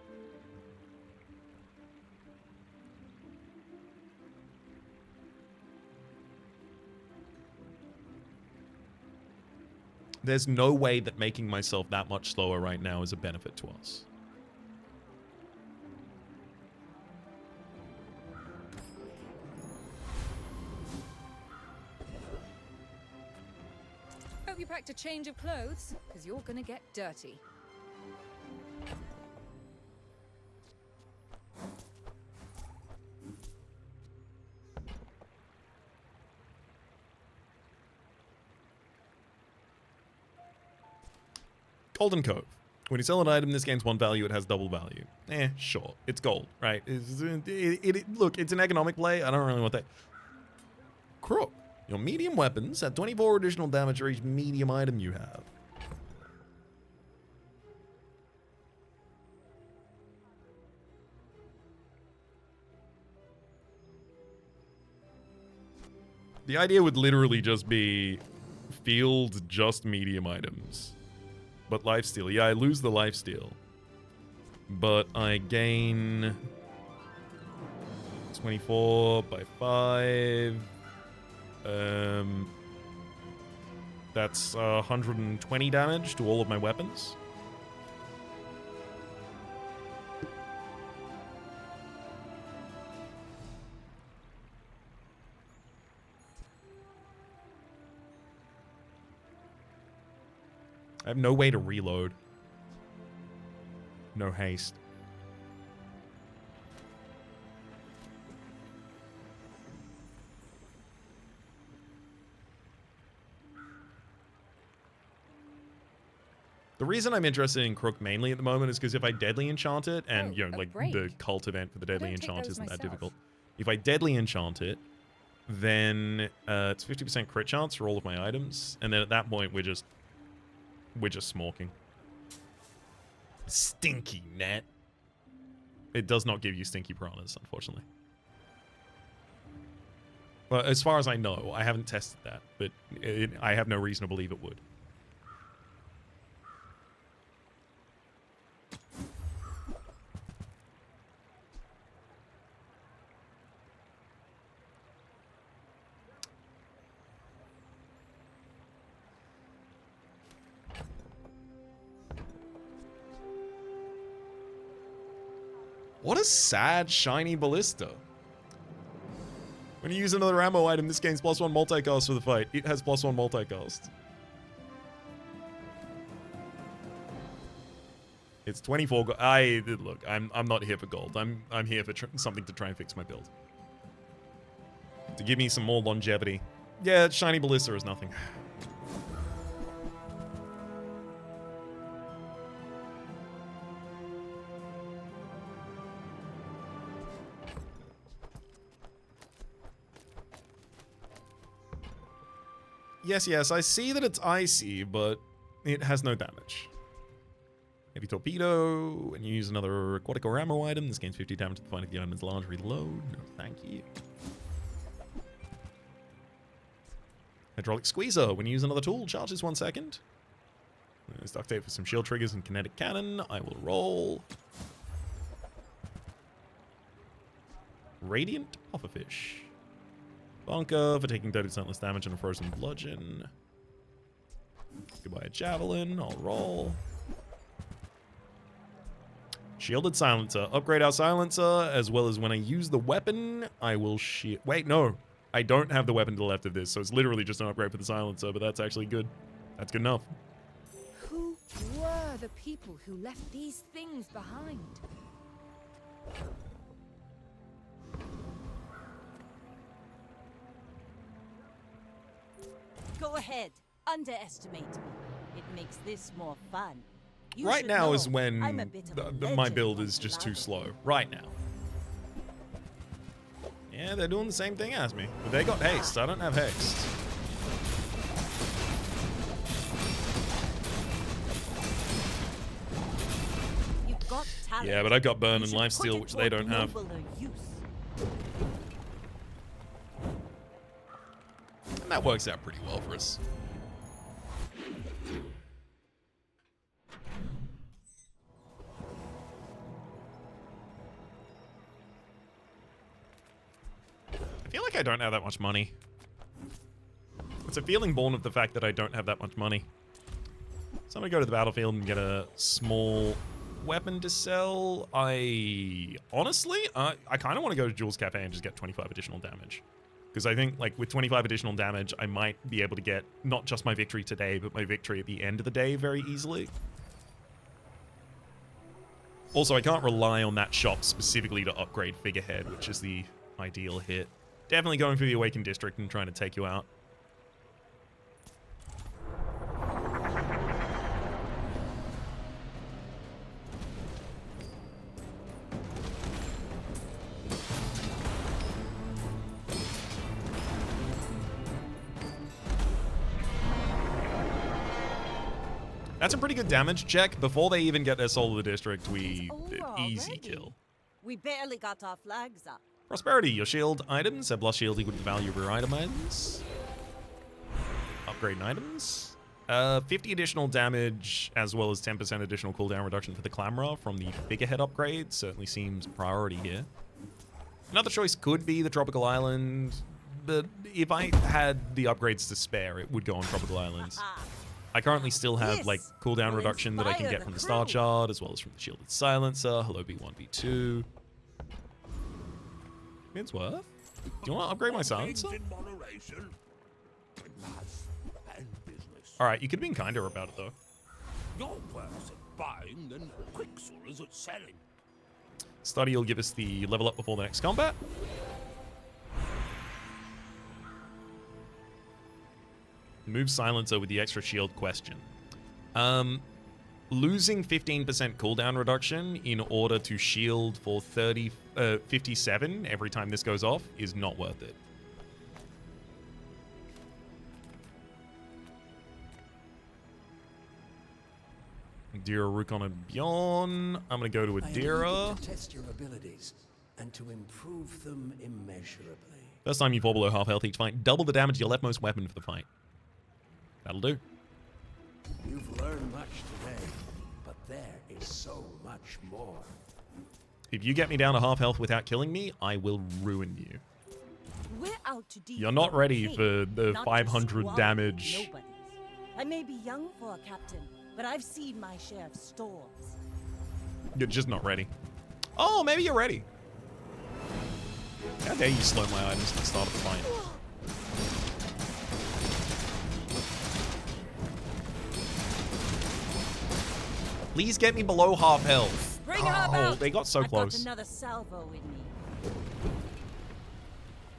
There's no way that making myself that much slower right now is a benefit to us. Hope you packed a change of clothes, because you're gonna get dirty. Holden Cove. When you sell an item, this gains 1 value, it has double value. Sure. It's gold, right? Look, it's an economic play. I don't really want that. Crook. Your medium weapons add 24 additional damage for each medium item you have. The idea would literally just be field just medium items. But lifesteal. Yeah, I lose the lifesteal. But I gain 24 by 5. That's 120 damage to all of my weapons. I have no way to reload. No haste. The reason I'm interested in Crook mainly at the moment is because if I deadly enchant it, and you know, like the cult event for the deadly enchant isn't that difficult. If I deadly enchant it, then it's 50% crit chance for all of my items, and then at that point we're just smorking. Stinky net. It does not give you stinky piranhas, unfortunately. But as far as I know, I haven't tested that, but I have no reason to believe it would. What a sad shiny ballista. When you use another ammo item, this gains +1 multicast for the fight. It has +1 multicast. It's 24 gold. Look, I'm not here for gold. I'm here for something to try and fix my build. To give me some more longevity. Yeah, shiny ballista is nothing. Yes, I see that it's icy, but it has no damage. Heavy torpedo, when you use another aquatic or ammo item, this gains 50 damage to the point if the item is large. Reload. No, thank you. Hydraulic squeezer, when you use another tool, charges 1 second. There's duct tape for some shield triggers and kinetic cannon. I will roll. Radiant pufferfish. Bunker for taking 30% less damage and a frozen bludgeon. Goodbye, a javelin. I'll roll. Shielded silencer. Upgrade our silencer, as well as when I use the weapon, I will shield. Wait, no. I don't have the weapon to the left of this, so it's literally just an upgrade for the silencer, but that's actually good. That's good enough. Who were the people who left these things behind? Go ahead. Underestimate me. It makes this more fun. You Right should now know is when I'm a bit of a my legend build on is just too Bazaar. slow. Right now. Yeah, they're doing the same thing as me. But they got haste. I don't have haste. You've got talent. Yeah, but I've got burn You and should lifesteal, put it which they toward don't have. nobler use. And that works out pretty well for us. I feel like I don't have that much money. It's a feeling born of the fact that I don't have that much money. So I'm gonna go to the battlefield and get a small weapon to sell. Honestly, I kind of want to go to Jules Cafe and just get 25 additional damage. Because I think, like, with 25 additional damage, I might be able to get not just my victory today, but my victory at the end of the day very easily. Also, I can't rely on that shop specifically to upgrade Figurehead, which is the ideal hit. Definitely going for the Awakened District and trying to take you out. That's a pretty good damage check. Before they even get their Soul of the District, we over easy already. kill. We barely got our flags up. Prosperity. Your shield items have plus shield equal to the value of your item items. Upgrading items. 50 additional damage as well as 10% additional cooldown reduction for the Clamourer from the figurehead upgrade. Certainly seems priority here. Another choice could be the Tropical Island, but if I had the upgrades to spare, it would go on Tropical Islands. I currently still have like cooldown reduction that I can get from the Star Chart, as well as from the Shielded Silencer. Hello, B1, B2. It's worth. Do you want to upgrade my silencer? Alright, you could have been kinder about it though. You're worse at buying than Quicksilver is at selling. Study will give us the level up before the next combat. Move silencer with the extra shield question. Losing 15% cooldown reduction in order to shield for 57 every time this goes off is not worth it. Adira, Rukon, and Bjorn. I'm going to go to Adira. To test your abilities and to improve them immeasurably. First time you fall below half health each fight, double the damage of your leftmost weapon for the fight. That'll do. You've learned much today, but there is so much more. If you get me down to half health without killing me, I will ruin you. We're out to deal. You're not ready with for the not 500 just damage. nobodies. I may be young for a captain, but I've seen my share of storms. You're just not ready. Oh, maybe you're ready. How dare you slow my items at the start of the fight. Please get me below half health. Bring her out. They got so I've close. got another salvo in me.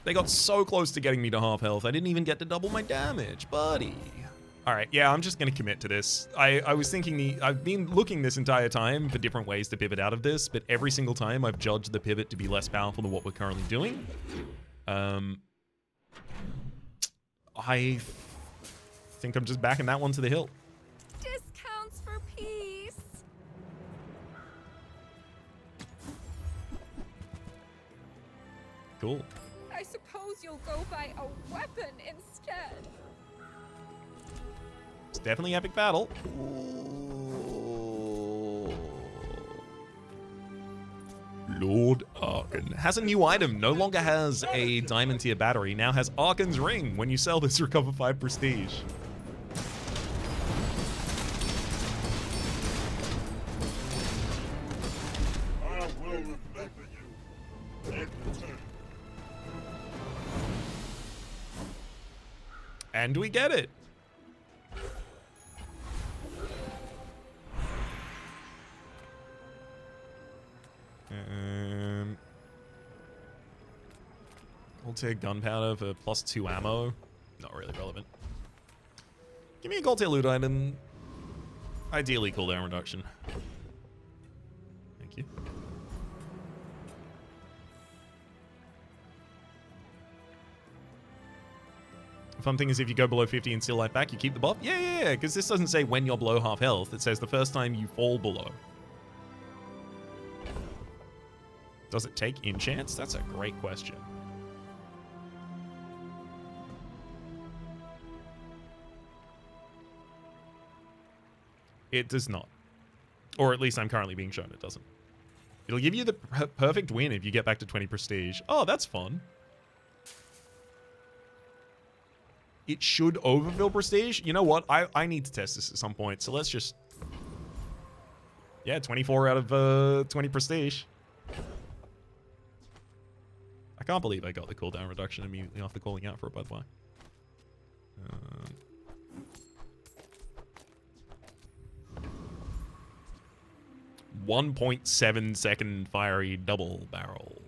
They got so close to getting me to half health. I didn't even get to double my damage, buddy. All right, yeah, I'm just going to commit to this. I was thinking I've been looking this entire time for different ways to pivot out of this, but every single time I've judged the pivot to be less powerful than what we're currently doing. I think I'm just backing that one to the hill. Discounts for peace. Cool. I suppose you'll go buy a weapon instead. It's definitely epic battle. Lord Arkan has a new item. No longer has a diamond tier battery. Now has Arkan's ring. When you sell this, recover 5 prestige. I will remember you. And return. And we get it. Gold tier gunpowder for +2 ammo. Not really relevant. Give me a gold tier loot item. Ideally cooldown reduction. Thank you. Fun thing is if you go below 50 and steal life back, you keep the buff? Yeah, because this doesn't say when you're below half health. It says the first time you fall below. Does it take enchants? That's a great question. It does not. Or at least I'm currently being shown it doesn't. It'll give you the perfect win if you get back to 20 prestige. Oh, that's fun. It should overfill prestige. You know what? I need to test this at some point. So let's just... Yeah, 24 out of 20 prestige. I can't believe I got the cooldown reduction immediately after calling out for it, by the way. 1.7 second fiery double barrel.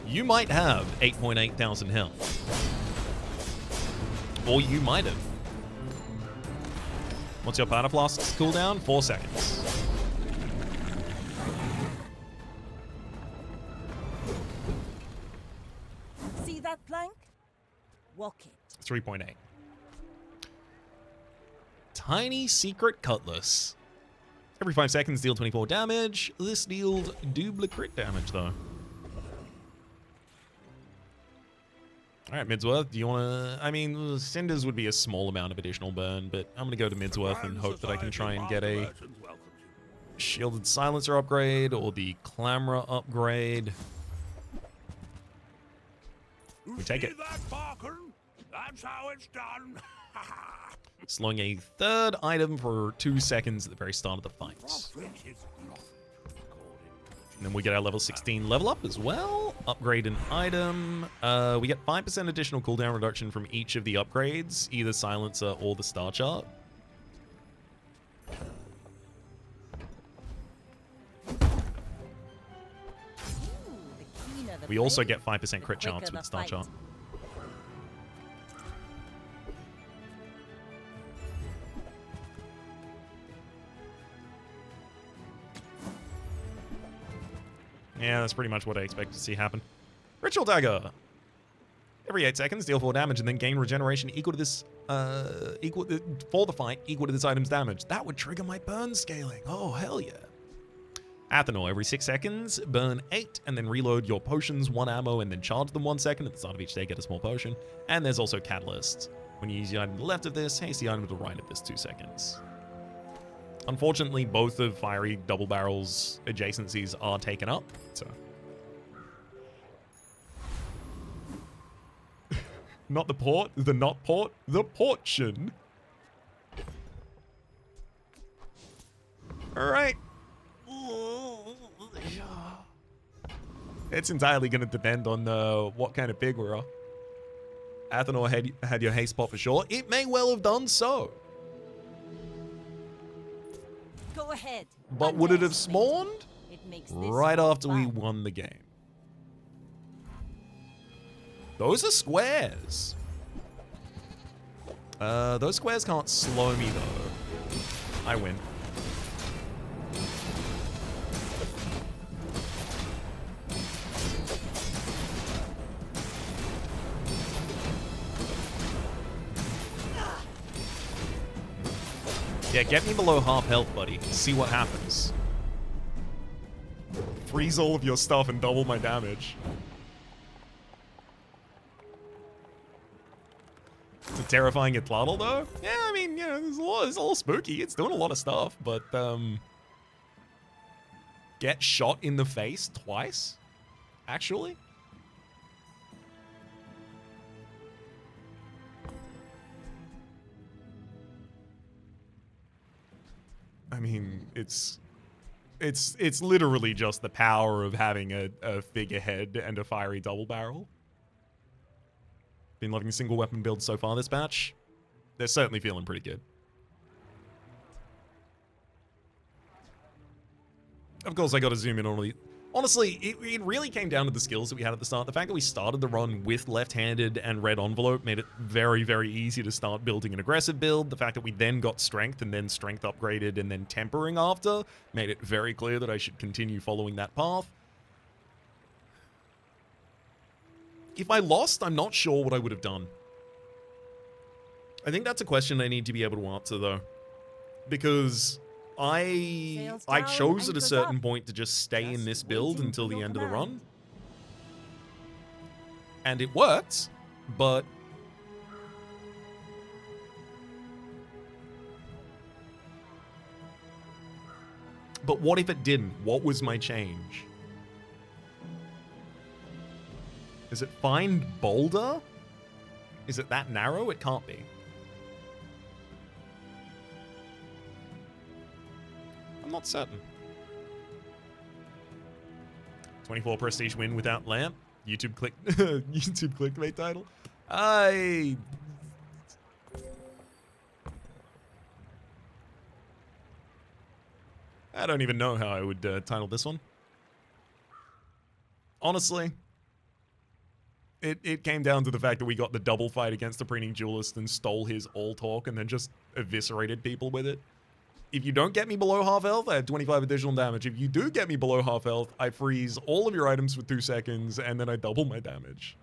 You might have 8.8 thousand health. Or you might have. What's your Powder Flask's cooldown? 4 seconds. 3.8. Tiny secret cutlass. Every 5 seconds, deal 24 damage. This deals double crit damage, though. All right, Midsworth, do you want to... I mean, Cinders would be a small amount of additional burn, but I'm going to go to Midsworth and hope that I can try and get a Shielded Silencer upgrade or the Clamora upgrade. We take it. That's how it's done. Slowing a third item for 2 seconds at the very start of the fight. And then we get our level 16 level up as well. Upgrade an item. We get 5% additional cooldown reduction from each of the upgrades, either Silencer or the Star Chart. We also get 5% crit chance with Star Chart. Yeah, that's pretty much what I expect to see happen. Ritual Dagger. Every 8 seconds, deal 4 damage and then gain regeneration equal to this, for the fight, equal to this item's damage. That would trigger my burn scaling. Oh, hell yeah. Athanor, every 6 seconds, burn 8 and then reload your potions 1 ammo and then charge them 1 second. At the start of each day, get a small potion. And there's also Catalyst. When you use the item to the left of this, haste the item to the right of this 2 seconds. Unfortunately, both of Fiery Double Barrel's adjacencies are taken up, so... Not the port, the not port, the portion. Alright. It's entirely going to depend on what kind of pig we're on. Athanor had your haste pot for sure. It may well have done so. Go ahead. But would it have spawned? It makes this right after we fun. won the game. Those are squares. Those squares can't slow me though. I win. Yeah, get me below half health, buddy. See what happens. Freeze all of your stuff and double my damage. It's a terrifying Atlatl, though. Yeah, I mean, you know, it's a little spooky. It's doing a lot of stuff, but, get shot in the face twice? Actually? I mean, it's literally just the power of having a figurehead and a fiery double barrel. Been loving single weapon builds so far this batch. They're certainly feeling pretty good. Of course, I got to zoom in on the... Honestly, it really came down to the skills that we had at the start. The fact that we started the run with left-handed and red envelope made it very, very easy to start building an aggressive build. The fact that we then got strength and then strength upgraded and then tempering after made it very clear that I should continue following that path. If I lost, I'm not sure what I would have done. I think that's a question I need to be able to answer, though. Because... I chose at a certain point to just stay in this build until the end of the run. And it worked, but... But what if it didn't? What was my change? Is it find boulder? Is it that narrow? It can't be. I'm not certain. 24 prestige win without lamp. YouTube clickbait title. I don't even know how I would title this one. Honestly, it came down to the fact that we got the double fight against the Preening Duelist and stole his all talk and then just eviscerated people with it. If you don't get me below half health, I have 25 additional damage. If you do get me below half health, I freeze all of your items for 2 seconds, and then I double my damage.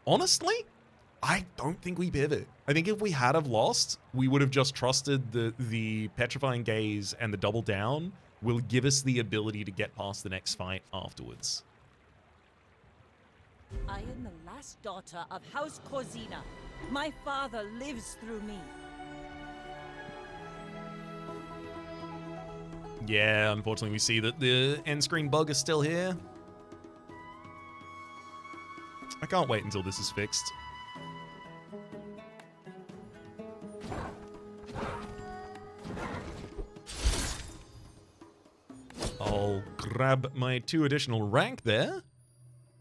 Honestly, I don't think we pivot. I think if we had have lost, we would have just trusted the Petrifying Gaze and the double down will give us the ability to get past the next fight afterwards. I am the last daughter of House Corzina. My father lives through me. Yeah, unfortunately we see that the end screen bug is still here. I can't wait until this is fixed. I'll grab my 2 additional rank there.